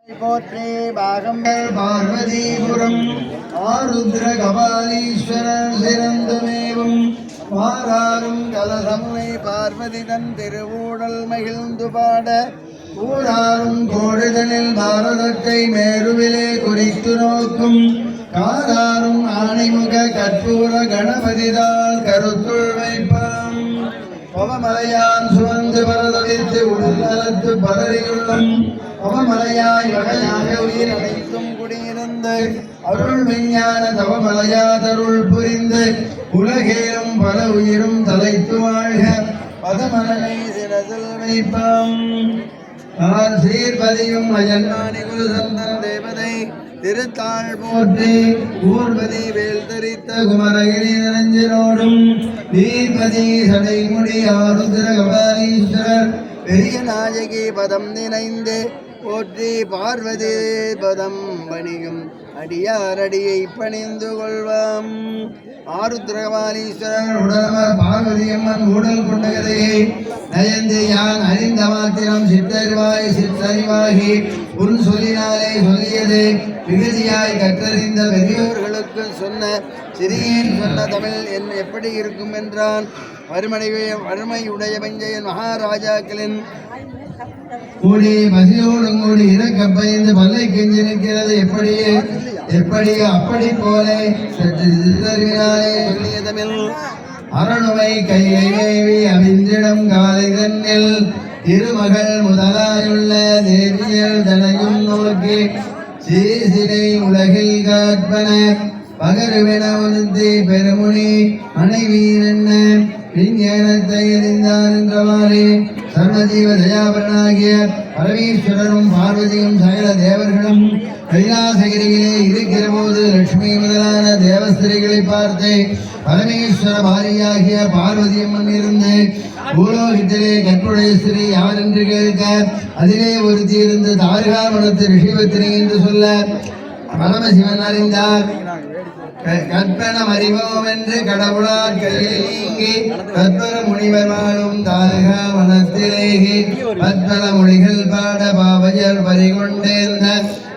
போற்றே பாகம்பல் பார்வதிபுரம் ஆருத்ர கபாலீஸ்வரர் சிறந்துமேவும் பாராரும் கலசமுனை பார்வதி தன் திருவூடல் மகிழ்ந்து பாட ஊராரும் கோடுதலில் பாரதத்தை மேருவிலே குறித்து நோக்கும் காராரும் ஆணைமுக கற்பூர கணபதிதால் கருத்துள் வைப்பாம் பவமலையான் சுமந்து பரதவித்து உடல் நலத்து பதறியுள்ளம் பவமலையாய் வகையாக உயிர் அனைத்தும் குடியிருந்து அருள் விஞ்ஞான தவமலையாதருள் புரிந்து உலகேலும் பல உயிரும் தலைத்து வாழ்க பதமலனை சிறசில் வைப்பாம் சீர்பதியும் அஜன்னானி குருசந்தன் தேவதை திருத்தாள் போற்றி ஊர்பதி வேல் தரித்த குமரகிரி நரஞ்சனோடும் நீர்பதி சடைமுடி ஆருத்ர கபாலீஸ்வரர் பெரிய நாயகி பதம் நினைந்து போற்றி பார்வதி பதம் பணியும் அடியாரடியை பணிந்து கொள்வாம். ஆருத்ரகபாலீஸ்வரர் உடலவர் பார்வதியம்மன் ஊடல் கொண்ட கதையை நயந்து யான் அறிந்த மாத்திரம் சித்தறிவாகி உன் சொல்லினாலே சொல்லியது மிகுதியாய் கற்றறிந்த பெரியோர்களுக்கு சொன்ன சிறியேன் சொன்ன தமிழ் எப்படி இருக்கும் என்றான். வறுமையுடைய பஞ்சையன் மகாராஜாக்களின் கூடி பசியோடும் கூடி இறக்க பயந்து பல்லை கெஞ்சி நிற்கிறது எப்படியோ அப்படி போல சற்று சித்தறிவினாலே சொல்லிய தமிழ் அரணுவை கையை மேவி அவிந்திடம் காலை தன்னில் திருமகள் முதலாயுள்ள தேவியல் தனையும் நோக்கி சீசினை உலகில் காற்பன பகருவென உணர்த்தி பெருமுனி மனைவீரன்ன விஞ்ஞானத்தை அறிந்தார் என்றவாறு சர்வஜீவ தயாபரனாகிய பரமேஸ்வரரும் பார்வதியும் சகல தேவர்களும் கைலாசகிரியிலே இருக்கிற போது லட்சுமி முதலான தேவஸ்திரிகளை பார்த்து பரமேஸ்வர பாரியாகிய பார்வதியம்மன் இருந்து பூலோகத்திலே கற்புடைய ஸ்திரீ யார் என்று கேட்க அதிலே ஒருத்தி இருந்து தாரிகாமணத்து ரிஷிபத்திரி என்று சொல்ல பரமசிவன் அறிந்தார். கற்பனம் அறிவோம் என்று கடவுளால் கையில் நீங்கி கற்பன முனிவர் வாழும் தாரகா வனத்திலேகி பற்பல மொழிகள் பாட பாவையர் பறிகொண்டேர்ந்த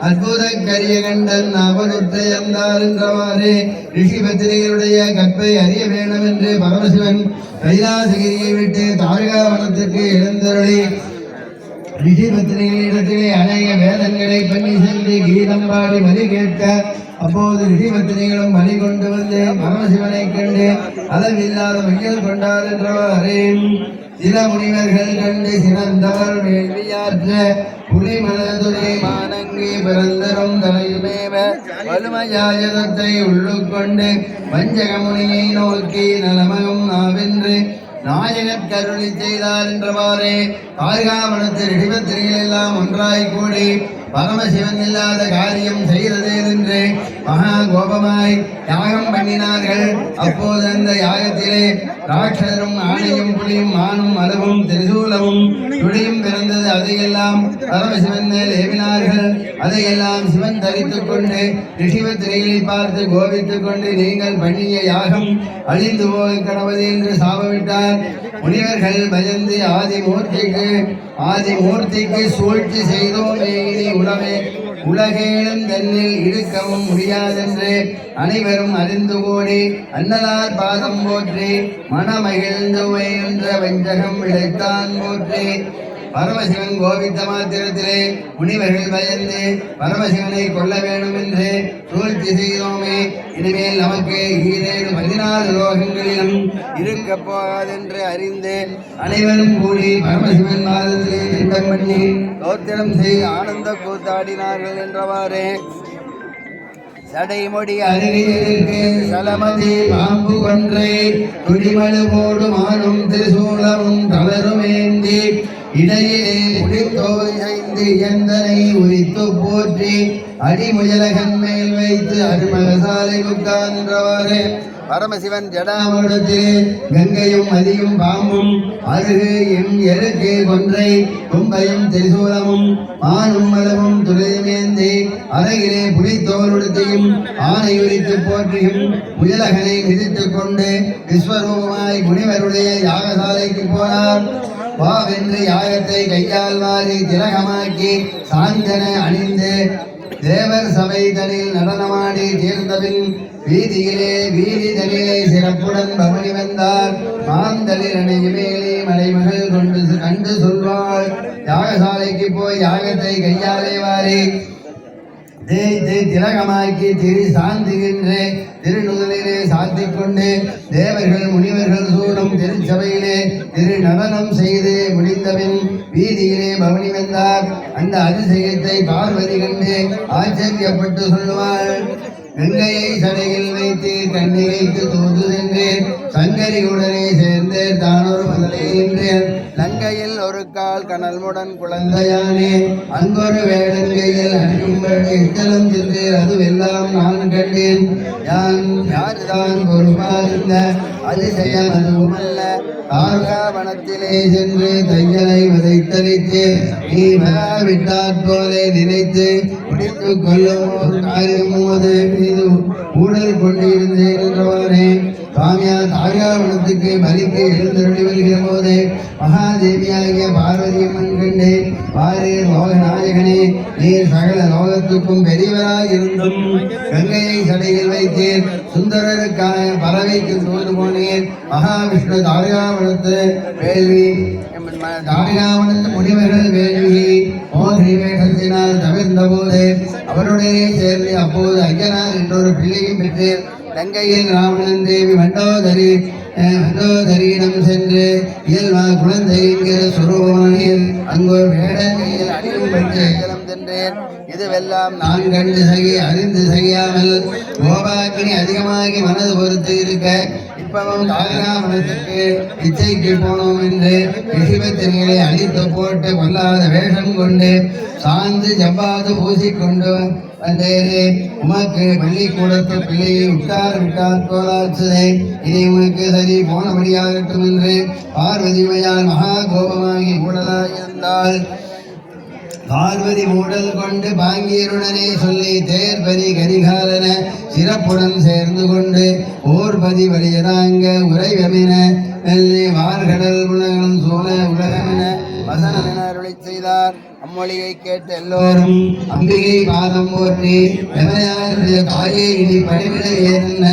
அற்புத கரிய கண்டன் அவனுத்தையந்தார் என்றவாறு ரிஷிபத்திரிகளுடைய கற்பை அறிய வேண்டும் என்று பரமசிவன் கைலாசகிரியை விட்டு தாரகா வனத்துக்கு எழுந்தருளி ரிஷிபத்திரிகளிடத்திலே அநேக வேதங்களை பண்ணி சென்று கீதம் பாடி மதி கேட்க அப்போது ரிஷிபத்திரிகளும் பலி கொண்டு வந்து பரமசிவனை கண்டு அளவில்லாத மையல் கொண்டார் என்றவாறே சில முனிவர்கள் கண்டு சிறந்தவர் வேள்வியாற்ற புலிமலதுரை மானங்கி பிறந்தரும் தலையுமேவ வலுமையாயதத்தை உள்ளுக்கொண்டு வஞ்சகமுனியை நோக்கி நலமகம் நாவென்று நாயகர் கருளி செய்தார் என்றவாறே காரிகாவனத்து ரிஷிபத்திரிகள் எல்லாம் ஒன்றாய் கூடி பரமசிவன் இல்லாத காரியம் செய்கிறது என்று மகா கோபமாய் யாகம் பண்ணினார்கள். அப்போது அந்த யாகத்திலே ராட்சதரும் ஆணையும் புலியும் மானும் மலவும் திரிசூலமும் துடியும் பிறந்தது. அதையெல்லாம் பரமசிவன் மேல் ஏவினார்கள். அதையெல்லாம் சிவன் தரித்துக் கொண்டு ரிஷிபத்திரிகளை பார்த்து கோபித்துக் கொண்டு நீங்கள் பண்ணிய யாகம் அழிந்து போக கடவுது என்று சாபமிட்டார். முனிவர்கள் பயந்து ஆதிமூர்த்திக்கு சூழ்ச்சி செய்தோம் உலகேளும் தன்னில் இருக்கவும் முடியாதென்று அனைவரும் அறிந்து கூடி அன்னலார் பாதம் போற்றி மனமகிழ்ந்து என்ற வஞ்சகம் விளைத்தான் போற்றி. பரமசிவன் கோபித்த மாத்திரத்திலே முனிவர்கள் பயந்து பரமசிவனை கொல்ல வேண்டும் என்று சூழ்ச்சி செய்தோமே, இனிமேல் நமக்கு 14 லோகங்களிலும் இருக்க போகாதென்று அறிந்து அனைவரும் கூடி பரமசிவன் பாதத்திலே திட்டம் பண்ணி தோத்திரம் செய்து ஆனந்த கூத்தாடினார்கள் என்றவாறு சடைமொழி அருகிலிருக்கு சலமதி பாம்பு கொன்றை துடிமழு போடும் ஆணும் திருசூலமும் தளருமேந்தி இடையிலே முடித்தோய் செய்து எந்தனை உரித்து போற்றி அடிமுயலகன் மேல் வைத்து அருமகசாலை உட்கார்ந்தவாறு பரமசிவன் ஜடாமடத்திலே கங்கையும் மதியும் பாம்பும் அருகு எருக்கு கொன்றை கும்பையும் திரிசூலமும் ஆணும் மலமும் துளையுமேந்தி அருகிலே புலித்தோருடத்தையும் ஆணை உரித்து போற்றியும் முயலகனை மிதித்துக் கொண்டு விஸ்வரூபமாய் முனிவருடைய யாகசாலைக்கு போனார். வாவென்று யாகத்தை கையால் வாரி திலகமாக்கி சாந்தன அணிந்து தேவர் சபை தனில் நடனமாடி தீர்ந்தபின் வீதியிலே வீதி தனிலே சிறப்புடன் பவனி வந்தார் மாந்தளிர் அணையுமேலே மலைமகள் கொண்டு கண்டு சொல்வாள் யாகசாலைக்கு போய் யாகத்தை கையாலே வாரி தேய்த்து திலகமாக்கி திரு சாந்துகின்ற திருநுதலிலே சாத்திக் கொண்டு தேவர்கள் முனிவர்கள் சூடும் திருச்சபையிலே திரு நடனம் செய்து முடிந்தபின் வீதியிலே பவனி வந்தார். அந்த அதிசயத்தை பார்வதி கண்டு ஆச்சரியப்பட்டு சொல்லுவாள். கங்கையை சடையில் வைத்து கண்ணிகைக்கு தூது சென்றேன் சங்கரியுடனே சேர்ந்தேன் தானொரு மதலை நின்றேன் லங்கையில் ஒரு கால் கனல்முடன் குழந்தையானே அங்கொரு வேடங்கையில் அணியும்படி எச்சலம் சென்று அதுவெல்லாம் நான் கண்டேன். யாருதான் பொறுப்பார்ந்த அதிசயம் அதுவுமல்ல தார்காவனத்திலே சென்று தையலை வதைத்தளித்து நீ விட்டாற் போலே நினைத்து முடித்துக் கொள்ளும் ஒரு காரியமும் அது மீது ஊழல் கொண்டிருந்தேன் என்றவாறே சுவாமியார் தார்காவனத்துக்கு பலிக்கு எழுந்தருளி வருகிற போது மகாதேவியாகிய பார்வதியம்மன் கண்டு வாரே லோகநாயகனே நீர் சகல லோகத்துக்கும் பெரியவராயிருந்தும் கங்கையை சடையில் வைத்தேன் சுந்தரருக்கான பறவைக்கு தோது போனேன். மகாவிஷ்ணு தார்காவனத்து வேள்வி தார்காவனத்து முனிவர்கள் வேள்வி மோகினி வேஷத்தினால் தவிர்ந்த போது அவருடைய சேர்ந்து அப்போது ஐயனார் என்றொரு பிள்ளையும் பெற்றேன். லங்கையில் ராவணன் தேவி மண்டோதரியிடம் சென்று இயல்பா குழந்தை என்கிற சுரூபமானியில் அங்கு வேடங்கையில் அடியும் பெற்று ஐயனம் சென்றேன். இதுவெல்லாம் நான் கண்டு அறிந்து செய்யாமல் கோபாக்கினி அதிகமாகி மனது பொறுத்து இருக்க இப்பவும் தாரகாவனத்துக்கு இச்சைக்கு போனோம் என்று ரிஷிபத்திரிகளை அழித்து போட்டு கொல்லாத வேஷம் கொண்டு சாந்து ஜவ்வாது பூசிக்கொண்டு வந்தேனே. உமக்கு பள்ளிக்கூடத்து பிள்ளையை விட்டார் போலாச்சுதே இனி உனக்கு சரி போனபடியாகட்டும் என்று பார்வதிமையால் மகா கோபமாகி கூடலாயிருந்தாள். பார்வதி மூடல் கொண்டு பாங்கியருடனே சொல்லி தேர்பதி கரிகாலன சிறப்புடன் சேர்ந்து கொண்டு ஓர்பதி வலியதாங்க உறைவமென வார்கடல் உலகம் சோழ உலகமென வசனமென அருளை செய்தார். அம்மொழியை கேட்டு எல்லோரும் அம்பிகை பாதம் போற்றி எமையாருடைய தாயை இனி படிவிட ஏறின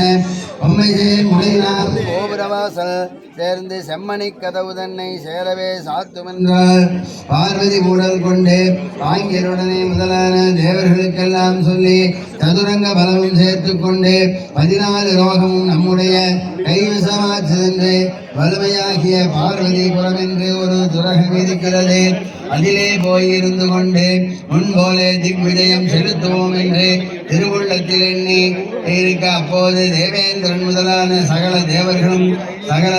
பொம்மையே முனையினார் கோபுரவாசல் சேர்ந்து செம்மணி கதவு தன்னை சேரவே சாத்துமென்றார். பார்வதி ஊடல் கொண்டு பாங்கியருடனே முதலான தேவர்களுக்கெல்லாம் சொல்லி சதுரங்க பலமும் சேர்த்து கொண்டு 14 ரோகமும் நம்முடைய கைவசமாச்சு என்று வலிமையாகிய பார்வதி புறம் என்று ஒரு துரகம் இருக்கிறது. அதிலே போயிருந்து கொண்டு முன்போலே திக்விஜயம் செலுத்துவோம் என்று திருவுள்ளத்தில் எண்ணி இருக்க அப்போது தேவேந்திரன் முதலான சகல தேவர்களும் சகல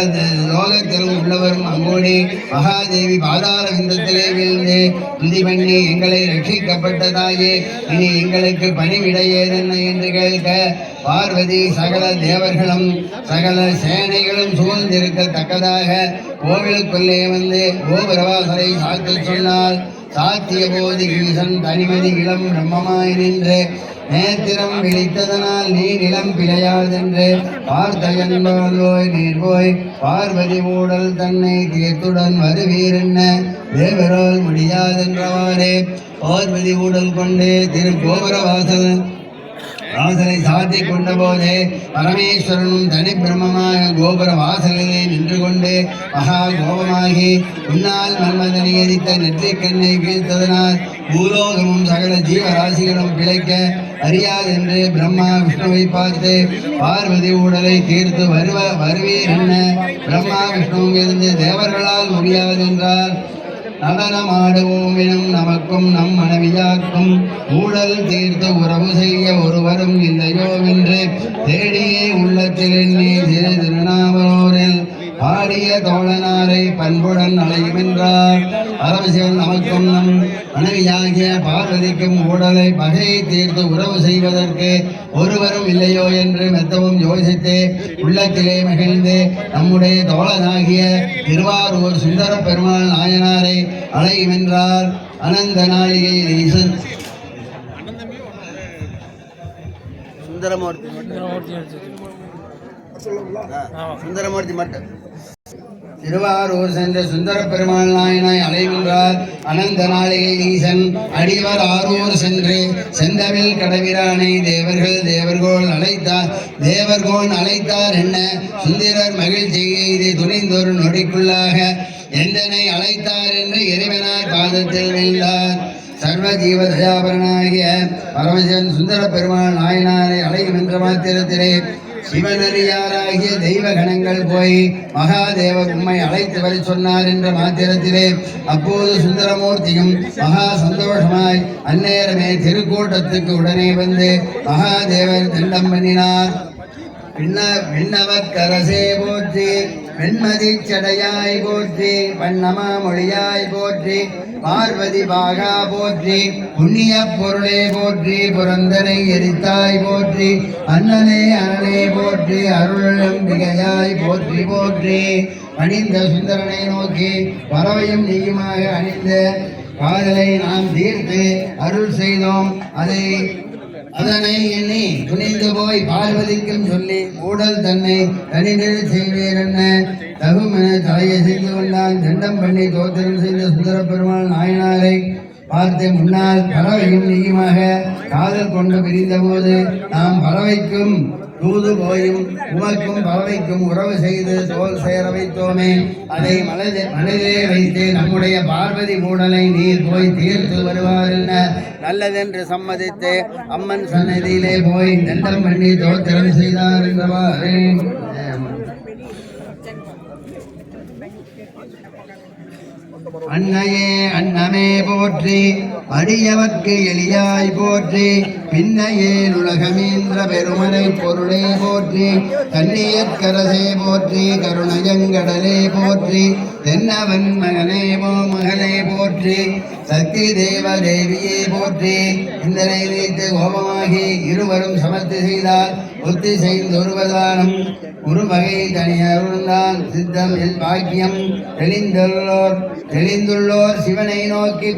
லோகத்திலும் உள்ளவரும் அங்கோடி மகாதேவி பாதாள விந்தத்திலே வீழ்ந்து துதி பண்ணி எங்களை ரட்சிக்கப்பட்டதாயே இனி எங்களுக்கு பணிவிட ஏதென்ன என்று கேட்க பார்வதி சகல தேவர்களும் சகல சேனைகளும் சூழ்ந்திருக்கத்தக்கதாக கோவிலுக்குள்ளே வந்து கோபுரவாசலை சாத்தி சொன்னால். சாத்திய போது ஈசன் தனிமதி இளம் பிரம்மமாய் நின்று நேத்திரம் விழித்ததனால் நீ நிலம் பிழையாதென்று பார்த்தயன்போய் நீர் போய் பார்வதி ஊடல் தன்னை தீர்த்துடன் வருவீரென்ன தேவரால் முடியாதென்றவாறே பார்வதி ஊடல் கொண்டு திரு கோபுரவாசல் வாசலை சாத்தி கொண்ட போதே பரமேஸ்வரனும் தனி பிரம்மமாக கோபுர வாசலிலே நின்று கொண்டு மகா கோபமாகி உன்னால் மன்மதனை எரித்த நெற்றிக்கண்ணை வீழ்த்ததனால் பூலோகமும் சகல ஜீவராசிகளும் பிழைக்க அறியாதென்று பிரம்மா விஷ்ணுவை பார்த்து பார்வதி ஊடலை தீர்த்து வருவீர் என்ன பிரம்மா விஷ்ணுவும் இருந்து தேவர்களால் முடியாதென்றார். நடனமாடுவோம் எனும் நமக்கும் நம் மனைவியாக்கும் ஊழல் தீர்த்து உறவு செய்ய ஒருவரும் இல்லையோ என்று தேடியே உள்ளத்தில் எண்ணி திரு திருநாவலூரில் பாடிய தோழனாரை பண்புடன் அழையுமென்றார். பரமசிவன் நமக்கும் நம் மனைவியாகிய பார்வதிக்கும் ஊடலை பகையை தீர்த்து உறவு செய்வதற்கு ஒருவரும் இல்லையோ என்று மெத்தவும் யோசித்து உள்ளத்திலே மகிழ்ந்து நம்முடைய தோழனாகிய திருவாரூர் சுந்தர பெருமாள் நாயனாரை அழையுமென்றார். அனந்த நாளிகையில் ஈசன் சுந்தரமூர்த்தி மட்டும் திருவாரூர் சென்ற சுந்தர பெருமாள் நாயனாய் அலைகின்றார். அனந்த நாளிகை ஈசன் அடிவர் ஆரூர் சென்று செந்தமிழ் கடவிரானை தேவர்கோன் அழைத்தார் என்ன சுந்தரர் மகிழ்ச்சியை இது துணிந்தொரு நொடிக்குள்ளாக எந்தனை அழைத்தார் என்று இறைவனார் பாதத்தில் வீழ்ந்தார். சர்வ ஜீவ தயாபரனாகிய பரமசிவன் சுந்தர பெருமாள் நாயனாரை அழையும் என்ற மாத்திரத்திலே சிவனறியாராகிய தெய்வ கணங்கள் போய் மகாதேவர் உம்மை அழைத்து வர சொன்னார் என்ற மாத்திரத்திலே அப்போது சுந்தரமூர்த்தியும் மகா சந்தோஷமாய் அந்நேரமே திருக்கூட்டத்துக்கு உடனே வந்து மகாதேவர் தண்டம் பண்ணினார். விண்ணவக்கரசே போற்றி, வெண்மதி சடையாய் போற்றி, வண்ணமா மொழியாய் போற்றி, பார்வதி பாகா போற்றி, புண்ணிய பொருளே போற்றி, புரந்தனை எரித்தாய் போற்றி, அண்ணனே அரணே போற்றி, அருளும் மிகையாய் போற்றி போற்றி. அணிந்த சுந்தரனை நோக்கி பறவையும் நீயுமாக அணிந்த காதலை நாம் தீர்த்து அருள் செய்தோம். அதனை எண்ணி துணிந்து போய் பார்வதிக்கும் சொல்லி ஊடல் தன்னை தனிநெழு செய்வேன் என்ன தகுமென தலையை செய்து கொண்டான். தண்டம் பண்ணி தோத்திரம் செய்த சுந்தர பெருமாள் நாயனாரை பார்த்து முன்னால் பறவையும் நீயுமாக காதல் கொண்டு பிரிந்த போது நாம் பறவைக்கும் தூது போயும் உமக்கும் பறவைக்கும் உறவு செய்து தோல் சேர வைத்தோமே, அதை மனதிலே வைத்து நம்முடைய பார்வதி மூடலை நீர் போய் தீர்த்து வருவார் என்ன நல்லதென்று சம்மதித்து அம்மன் சன்னதியிலே போய் தண்டம் பண்ணி தோத்திரம் செய்தார் என்றவாறு. அன்னையே அன்னமே போற்றி, அடியவர்க்கு எளியாய் போற்றி, பின்னையே உலகமீன்ற பெருமனை பொருளே போற்றி, கண்ணியற்கரசே போற்றி, கருணயங்கடலே போற்றி, தென்னவன் மகளே போற்றி, சக்தி தேவதேவியே போற்றி. இந்தனை வைத்து கோபமாகி இருவரும் சமர்த்தி செய்தால் ஒத்தி செய்தொருவதானம் ஒரு வகை தனியருந்தான் சித்தம் என் பாக்கியம் தெளிந்துள்ளோர் சிவனை நோக்கி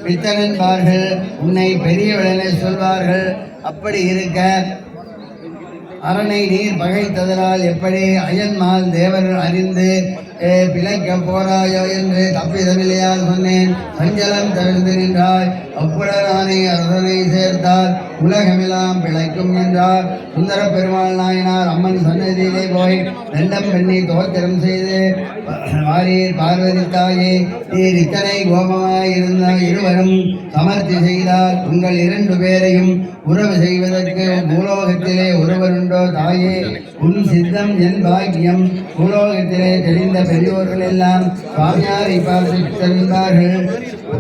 பித்தனன்பார்கள், உன்னை பெரியவளென சொல்வார்கள். அப்படி இருக்க அரணை நீர் பகைத்ததனால் எப்படி அயன்மால் தேவர்கள் அறிந்து பிழைக்க போராயோ என்று தப்பிதமில்லையால் சொன்னேன். சஞ்சலம் தவிர்த்து நின்றாய், அப்புடனானே அரசனை சேர்த்தால் உலகமெல்லாம் பிழைக்கும் என்றார். சுந்தர பெருமாள் நாயனார் அம்மன் சன்னதியிலே போய் தண்டம் பண்ணி தோத்திரம் செய்து வாரீர் பார்வதி தாயே, நீர் இத்தனை கோபமாயிருந்த இருவரும் சமர்த்தி செய்தால் உங்கள் இரண்டு பேரையும் உறவு செய்வதற்கு பூலோகத்திலே ஒருவருண்டோ தாயே, உன் சித்தம் என் பாக்கியம். பூலோகத்திலே தெரிந்த பெரியோர்கள் எல்லாம் சுவாமியாரை பார்த்து தெரிந்தார்கள்.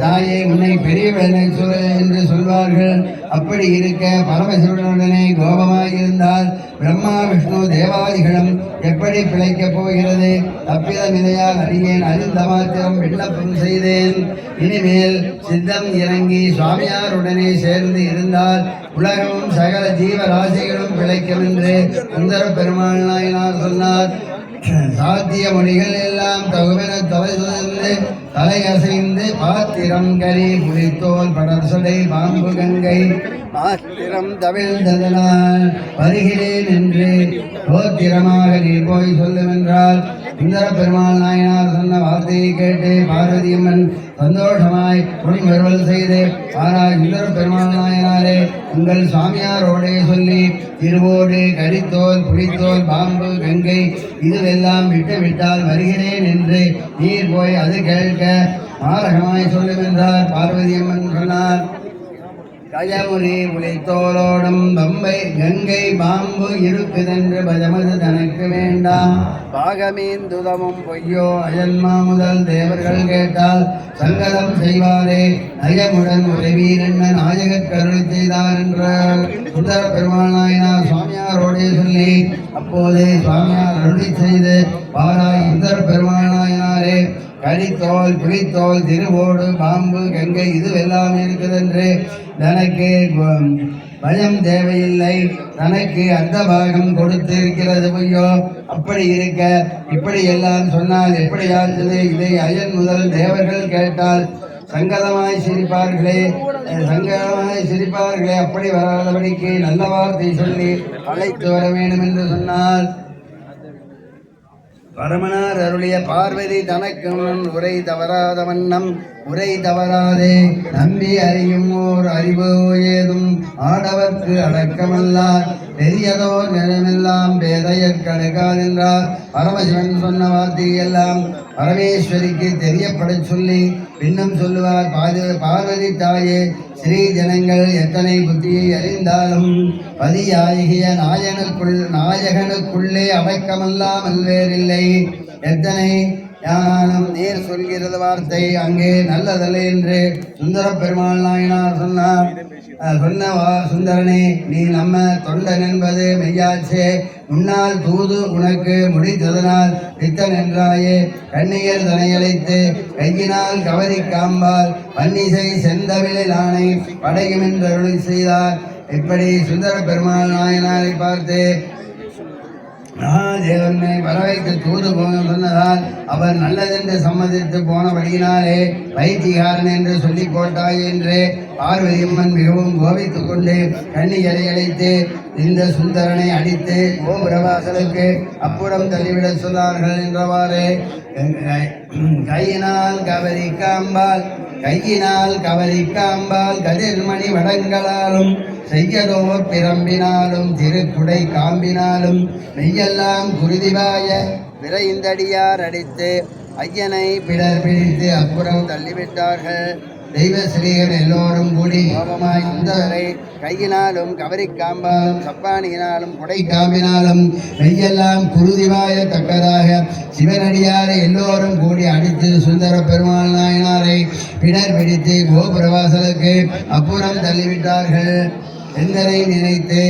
தாயே, உன்னை பெரியவன் என்று சொல்வார்கள். அப்படி இருக்க பரமசிவனுடனே கோபமாயிருந்தால் பிரம்மா விஷ்ணு தேவாதிகளும் எப்படி பிழைக்கப் போகிறது? தப்பிதமிதையால் அடியேன் அறிந்த மாத்திரம் விண்ணப்பம் செய்தேன். இனிமேல் சித்தம் இறங்கி சுவாமியாருடனே சேர்ந்து இருந்தால் உலகமும் சகல ஜீவராசிகளும் பிழைக்கும் என்று சுந்தர பெருமாள் நாயனார் சொன்னார். சாத்திய மொழிகள் எல்லாம் தகுமென தலை தலையசைந்து பாத்திரம் கரி புலித்தோல் படர்சடை பாம்பு கங்கை மாத்திரம் தவிழ்ந்ததனால் வருகிறேன் என்று கோத்திரமாக நீ போய் சொல்லுமென்றால் சுந்தர பெருமாள் நாயனார் சொன்ன வார்த்தையை கேட்டு பார்வதியம்மன் சந்தோஷமாய் பொன்மருவல் செய்து ஆனால் சுந்தர பெருமாள் நாயனாரே, உங்கள் சுவாமியாரோடே சொல்லி திருவோடு கரித்தோல் புலித்தோல் பாம்பு கங்கை இதுவெல்லாம் விட்டுவிட்டால் வருகிறேன் என்று நீர் போய் அது கேட்க மாரகமாய் சொல்லுமென்றார். பார்வதியம்மன் சொன்னார், கஜமுனி புலித்தோலோடும் பம்பை கங்கை பாம்பு இருக்குதென்று பஜமது தனக்கு வேண்டாம். பாகமீந்துதமும் பொய்யோ அயன்மா முதல் தேவர்கள் கேட்டால் சங்கதம் செய்வாரே, நயமுடன் உறவீர் என்ன நாயகக் கருள் செய்தார் என்றார். சுந்தர பெருமாள் நாயனார் சுவாமியாரோடே சொல்லி அப்போதே சுவாமியார் அருளி செய்து பாராய் சுந்தர பெருமாள் நாயனாரே, கரித்தோல் புலித்தோல் திருவோடு பாம்பு கங்கை இதுவெல்லாம் இருக்குதென்று தனக்கு பயம் தேவையில்லை. தனக்கு அந்த பாகம் கொடுத்து இருக்கிறது பொய்யோ. அப்படி இருக்க இப்படி எல்லாம் சொன்னால் எப்படி ஆச்சது? இதை அயன் முதல் தேவர்கள் கேட்டால் சங்கதமாய் சிரிப்பார்களே. அப்படி வராதபடிக்கு நல்ல வார்த்தை சொல்லி அழைத்து வர வேண்டும் என்று சொன்னால் பரமனார் அருளிய பார்வதி தனக்கு உரை தவறாத வண்ணம் உரை தவறாதே நம்பி அறியும் ஓர் அறிவு ஏதும் ஆடவர்க்கு அடக்கமல்லார் பெரியதோர் நிலமெல்லாம் பேதையற்கடுக்காது என்றார். பரமசிவன் சொன்ன வார்த்தையெல்லாம் பரமேஸ்வரிக்கு தெரியப்பட சொல்லி பின்னும் சொல்லுவார். பார்வதி தாயே, ஸ்ரீ ஜனங்கள் எத்தனை புத்தியை அறிந்தாலும் பதியாகிய நாயகனுக்குள்ளே அடக்கமல்லாமல் வேறில்லை. எத்தனை ஞானம் நீர் சொல்கிறது வார்த்தை அங்கே நல்லதல்ல என்று சுந்தர பெருமாள் நாயனார் சொன்னார். சுந்தரனே, நீ நம்ம தொண்டன் என்பது மெய்யாச்சே. முன்னால் தூது உனக்கு முடித்ததனால் பித்தன் என்றாயே. கண்ணியர் தனையழைத்து கையினால் கவரி காம்பால் பன்னிசை செந்தவிழில் ஆணை படையும் என்று அருளி செய்தார். இப்படி சுந்தர பெருமாள் நாயனாரை பார்த்து மகாதேவனை வரவைத்து தூது சொன்னதால் அவர் நல்லதென்று சம்மதித்து போனபடியினாலே வைத்திகாரன் என்று சொல்லி போட்டாய் என்று பார்வதியம்மன் மிகவும் கோபித்துக் கொண்டு கண்ணியரை அழைத்து இந்த சுந்தரனை அடித்து கோபுரவாசலுக்கு அப்புறம் தள்ளிவிட சொன்னார்கள் என்றவாறு கையினால் கவரிக்காம்பால் கதிர்மணி வடங்களாலும் செய்யதோர் பிரம்பினாலும் திருக்குடை காம்பினாலும் மெய்யெல்லாம் குருதிவாய விரைந்தடியார் அடித்து ஐயனை பிடர் பிடித்து அப்புறம் தள்ளிவிட்டார்கள். தெய்வஸ்ரீகள் எல்லோரும் கூடி கோபமாய் சுந்தரரை கையினாலும் கவரிக்காம்பாலும் சப்பானியினாலும் குடை காம்பினாலும் மெய்யெல்லாம் குருதிவாய தக்கதாக சிவனடியாரை எல்லோரும் கூடி அடித்து சுந்தர பெருமாள் நாயனாரை பிடர் பிடித்து கோபுரவாசலுக்கு அப்புறம் தள்ளிவிட்டார்கள். எந்தனை நினைத்து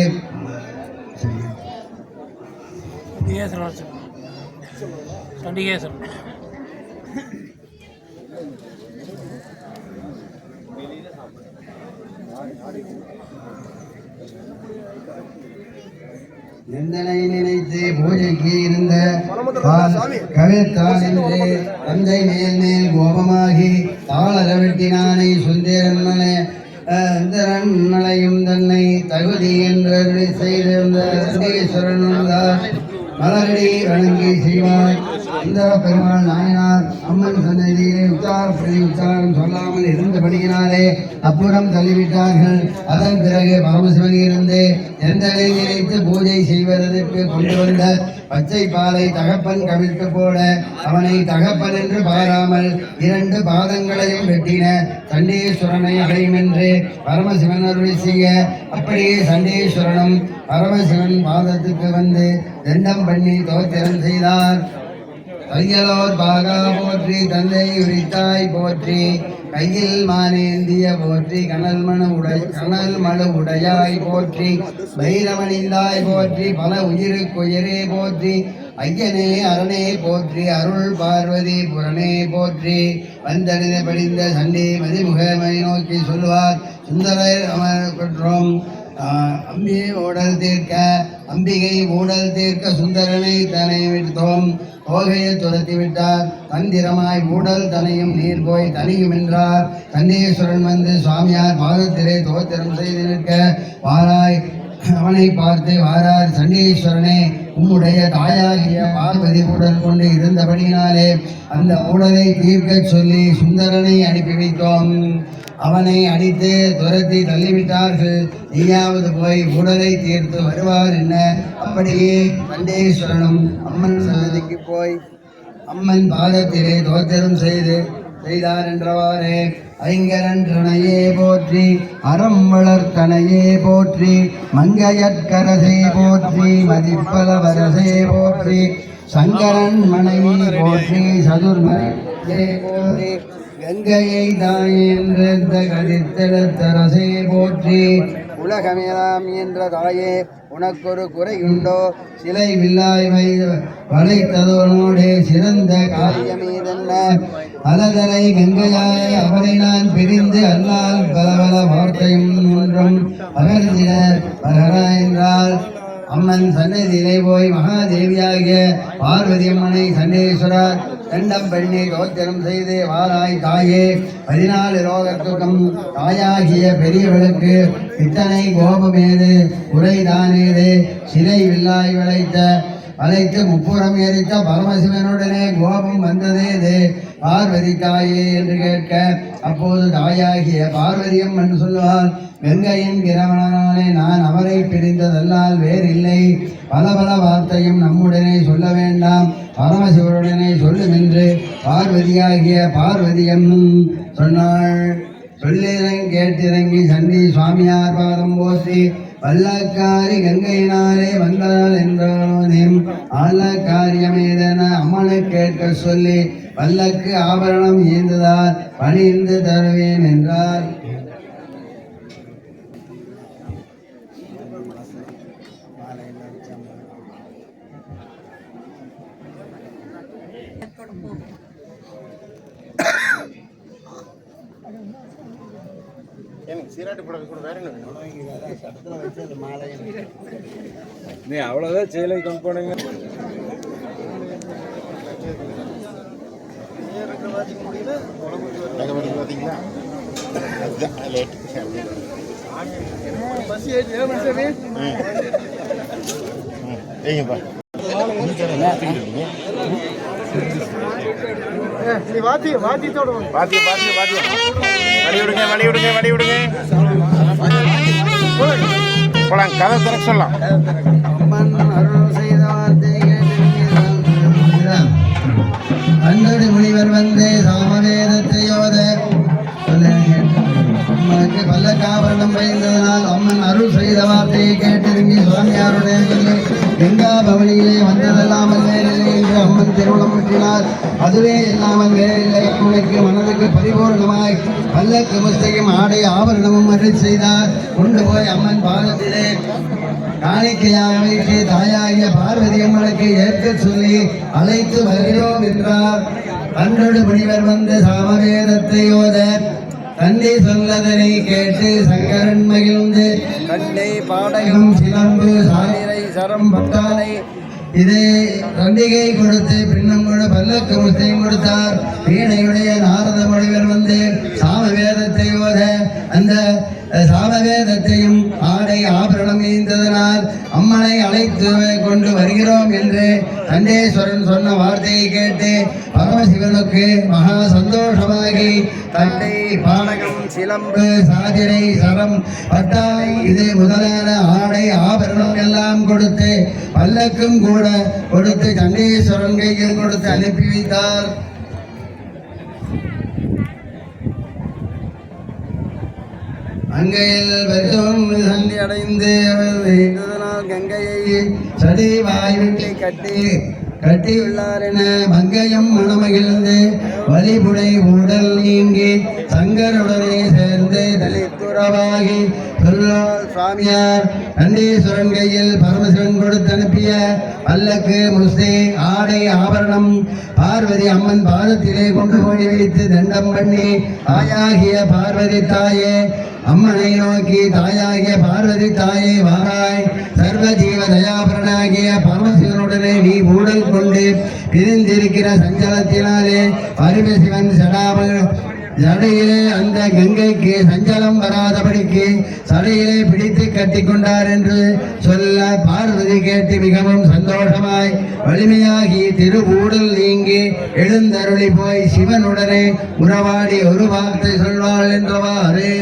எந்தனை நினைத்து பூஜைக்கு இருந்த கவிழ்த்தான் என்று தந்தை மேல் கோபமாகி தாளர வெட்டினானை சுந்தரன்மலையும் தன்னை தகுதி என்று செய்திருந்த சண்டீஸ்வரன் மலரடி வணங்கி செய்வார். சுந்தர பெருமாள் நாயனார் அம்மன் சன்னதியிலே உச்சாரம் சொல்லாமல் இருந்தபடியினாலே அப்புறம் தள்ளிவிட்டார்கள். அதன் பிறகு பரமசிவன் இருந்து எந்தனை நினைத்து பூஜை செய்வதற்கு கொண்டு வந்த பச்சை பாலை தகப்பன் கவிழ்த்து போட அவனை தகப்பன் என்று பாராமல் 2 பாதங்களையும் வெட்டின சண்டீஸ்வரனை அடையும் என்று பரமசிவன் அருளி செய்ய அப்படியே சண்டீஸ்வரனும் பரமசிவன் பாதத்துக்கு வந்து தண்டம் பண்ணி தோத்திரம் செய்தார். கையலோர் பாகா போற்றி, தந்தை உரித்தாய் போற்றி, கையில் மானேந்திய போற்றி, கனல் மழு உடையாய் போற்றி, பைரவனிந்தாய் போற்றி, பல உயிருக்குயிரே போற்றி, ஐயனே அரணே போற்றி, அருள் பார்வதி புறனே போற்றி. வந்தனித படிந்த சண்டை மதிமுகமை நோக்கி சொல்லுவார். சுந்தரர் அமர் குற்றோம் அம்பிகை ஊடல் தீர்க்க சுந்தரனை தனை விட்டோம். தோகையை துரத்தி விட்டார். தந்திரமாய் ஊடல் தனையும் நீர் போய் தனியும் என்றார். சண்டீஸ்வரன் வந்து சுவாமியார் பாதத்திலே தோத்திரம் செய்து நிற்க வாராய் அவனை பார்த்து வாரார். சண்டீஸ்வரனே, உம்முடைய தாயாகிய பார்வதி ஊடல் கொண்டு இருந்தபடியினாலே அந்த ஊடலை தீர்க்க சொல்லி சுந்தரனை அனுப்பி வைத்தோம். அவனை அடித்து துரத்தி தள்ளிவிட்டார்கள். நீயாவது போய் ஊடலை தீர்த்து வருவார் என்ன? அப்படியே சண்டீஸ்வரனும் அம்மன் சன்னதிக்கு போய் அம்மன் பாதத்திலே தோத்திரம் செய்தார் என்றவாறே ஐங்கரன் தனையே போற்றி, அறம் வளர்த்தனையே போற்றி, மங்கையற்கரசே போற்றி, மதிப்பல வரசே போற்றி, சங்கரன் மனைவி போற்றி, சதுர்மனை போற்றி, கங்கையை தாயென்ற கதித்தெழுத்தரசே போற்றி. உலகமேலாம் என்ற தாயே, உனக்கொரு குறையுண்டோ? சிலை வில்லாய் வளைத்ததோனோடே சிறந்த காரியமேதென்ன? அலதலை கங்கையாய் அவரை நான் பிரிந்து அல்லால் பலபல வார்த்தையும் ஒன்றும் பகர்ந்திட பகரா என்றால் அம்மன் சன்னதியிலே போய் மகாதேவியாகிய பார்வதி அம்மனை சண்டீஸ்வரர் தண்டம் பண்ணி தோத்திரம் செய்து வாராய் தாயே, 14 லோகத்துக்கும் தாயாகிய பெரியவளுக்கு இத்தனை கோபமேது, உரைதானேது, சிலை வில்லாய் வளைத்த அழைத்து முப்புறம் எரித்த பரமசிவனுடனே கோபம் வந்ததே பார்வதி தாயே என்று கேட்க, அப்போது தாயாகிய பார்வதியம்மன் சொல்லுவாள், வெங்கையின் கிரவணனாலே நான் அவரை பிரிந்ததல்லால் வேறில்லை. பல பல வார்த்தையும் நம்முடனே சொல்ல வேண்டாம், பரமசிவருடனே சொல்லும் என்று பார்வதியாகிய பார்வதியம்மன் சொன்னாள். சொல்லிறங்கி கேட்டிறங்கி சண்டி சுவாமியார் பாதம் போற்றி வல்லக்காரி கங்கையினாலே வந்தாள் என்றாலும் ஆள காரியமேதென அம்மனை கேட்க சொல்லி வல்லக்கு ஆபரணம் ஈந்ததால் பணிந்து தருவேன் என்றார். நீ அவ்வளவுதான் சேலை கொண்டு போனீங்க. கதை திறக்க சொல்லலாம். அந்தடி முனிவர் வந்து சாமவேதத்தையோத அம்மனுக்கு பல்லக்காபரணம் பயந்ததனால் அம்மன் அருள் செய்த வார்த்தையை கேட்டிருங்கி சுவாமியாருடைய சொல்லி கங்கா பவனியிலே வந்ததெல்லாம் வேறில்லை என்று அம்மன் திருவுளம் பற்றினார். அதுவே இல்லாமல் வேறில்லை. அம்மனுக்கு மனதுக்கு பரிபூர்ணமாய் பல்லக்கு முஸ்தையும் ஆடை ஆபரணமும் அருள் செய்தார். கொண்டு போய் அம்மன் பாதத்திலே காணிக்கையாக வைத்து தாயாகிய பார்வதி அம்மனுக்கு ஏற்க சொல்லி அழைத்து வருகிறோம் என்றார். அன்றோடு முனிவர் வந்து சாமவேதத்தை ஓத தன்னை சொல்லதனை கேட்டு சங்கரன் மகிழ்ந்து கண்ணை பாடகம் சிலம்பு சாலிரை சரம் பட்டானை இதே தண்டிகை கொடுத்து பின்னம் கூட பல்லக்கு முஸ்தையும் கொடுத்தார். வீணையுடைய நாரத முனிவர் வந்து சாமவேதத்தை ஓத அந்த சாமவேதத்தையும் ஆடை ஆபரணம் ஈந்ததனால் அம்மனை அழைத்து கொண்டு வருகிறோம் என்று கண்டேஸ்வரன் சொன்ன வார்த்தையை கேட்டு பரமசிவனுக்கு மகா சந்தோஷமாகி தண்டை பாடகம் சிலம்பு சாதிரை சரம் பட்டாலை இது முதலான ஆடை ஆபரணம் எல்லாம் கொடுத்து பல்லக்கும் கூட கொடுத்து கண்டேஸ்வரன் கையில் கொடுத்து அனுப்பி வைத்தார். அங்கையில் வெறும் சண்டி அடைந்து கங்கையை சடி வாயுட்டை கட்டியுள்ளார் என மங்கையும் மனமகிழ்ந்து வலிபுடை உடல் நீங்கி சங்கருடனே சேர்ந்து தலித்துறவாகி சொல்லால் சுவாமியார் கண்டீஸ்வரன் கையில் பரமசிவன் கொடுத்து அனுப்பிய பல்லக்கு முஸ்தே ஆடை ஆபரணம் பார்வதி அம்மன் பாதத்திலே கொண்டு போய் வைத்து தண்டம் பண்ணி தாயாகிய பார்வதி தாயே அம்மனை நோக்கி தாயாகிய பார்வதி தாயே வாராய் சர்வ ஜீவ தயாபரனாகிய பரமசிவனுடனே நீ ஊடல் கொண்டு பிரிந்திருக்கிற சஞ்சலத்தினாலே பரமசிவன் சடையிலே அந்த கங்கைக்கு சஞ்சலம் வராதபடிக்கு சடையிலே பிடித்து கட்டி கொண்டார் என்று சொல்ல பார்வதி கேட்டு மிகவும் சந்தோஷமாய் வலிமையாகி திருவூடல் நீங்கி எழுந்தருளி போய் சிவனுடனே உறவாடி ஒரு வார்த்தை சொல்வாள் என்றவாறு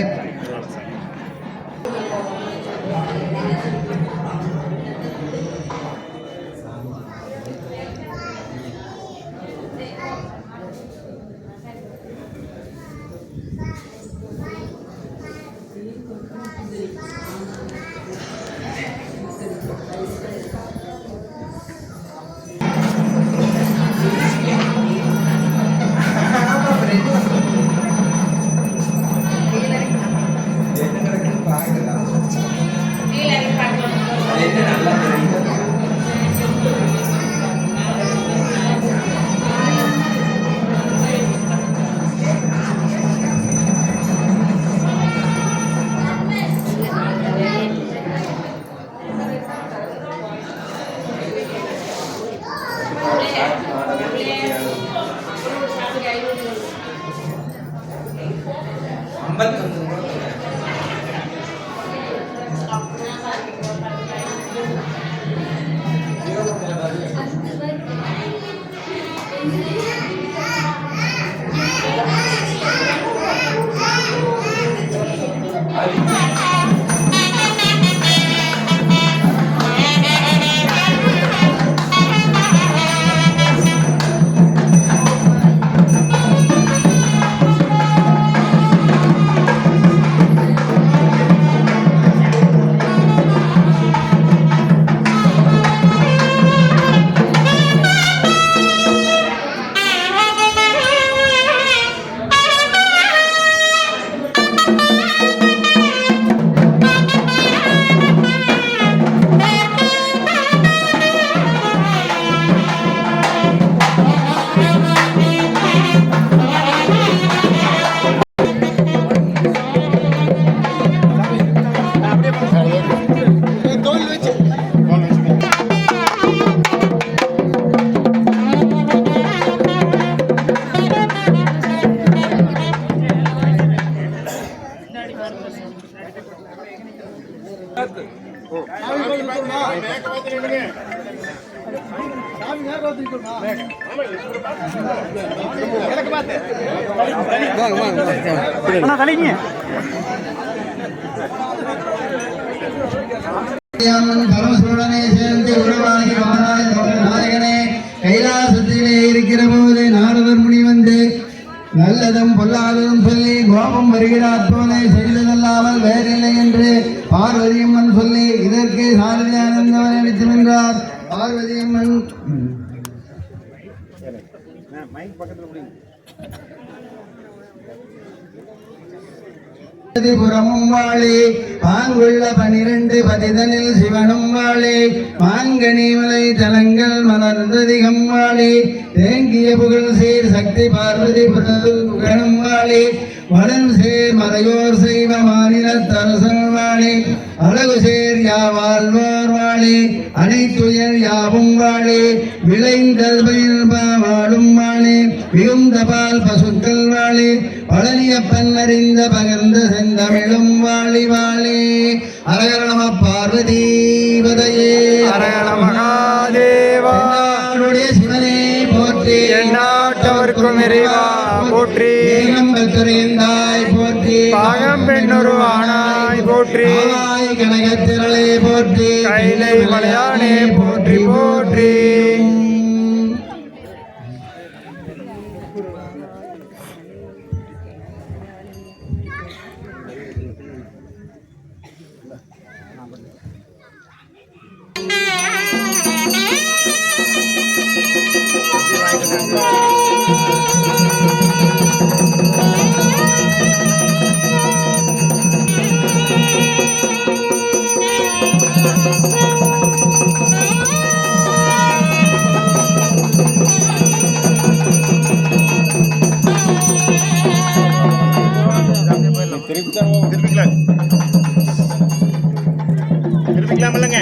பரமசுரனை சேர்ந்து உருவாகி நாயகனே கைலாசத்திலே இருக்கிற போது நாரதர் முனி வந்து நல்லதும் பொல்லாததும் சொல்லி கோபம் வருகிறார் போல செய்ததல்லாமல் வேறில்லை என்று பார்வதியம்மன் சொல்லி இதற்கு சாரதியானந்தவன் அடித்து நின்றார். பார்வதியம்மன் புறமும் வாழி பாங்குள்ள 12 பதிதனில் சிவனும் வாழி மாங்கனிமலை தலங்கள் மலர்ந்ததிகம் வாழி தேங்கிய புகழ் சேர் சக்தி பார்வதி புகழும் வாழி வளன் சேர் மறையோர் செய்வ மாநிலத்தரசன் வாழி அழகு சேர் யாவாழ்வோர் வாழி அனைத்துயர் யாவும் வாழி விளைந்தல் பயிர் வாழும் வாழி மிகுந்த பால் பசுக்கள் வாழி பழனியப்பன் அறிந்த பகர்ந்த செந்தமிழும் வாழி வாழி. அரகர நம பார்வதீபதையே ஹரஹர மகாதேவா. சிவனே போற்றி எந்நாட்டவர்க்கும் இறைவா போற்றி. துறைந்தாய் போற்றி பாகம் பெண்ணொரு ஆனாய் போற்றி. கனகத்திரளே போற்றி கைலை மலையானே போற்றி போற்றி. திருப்பிக்கலாம் இல்லைங்க.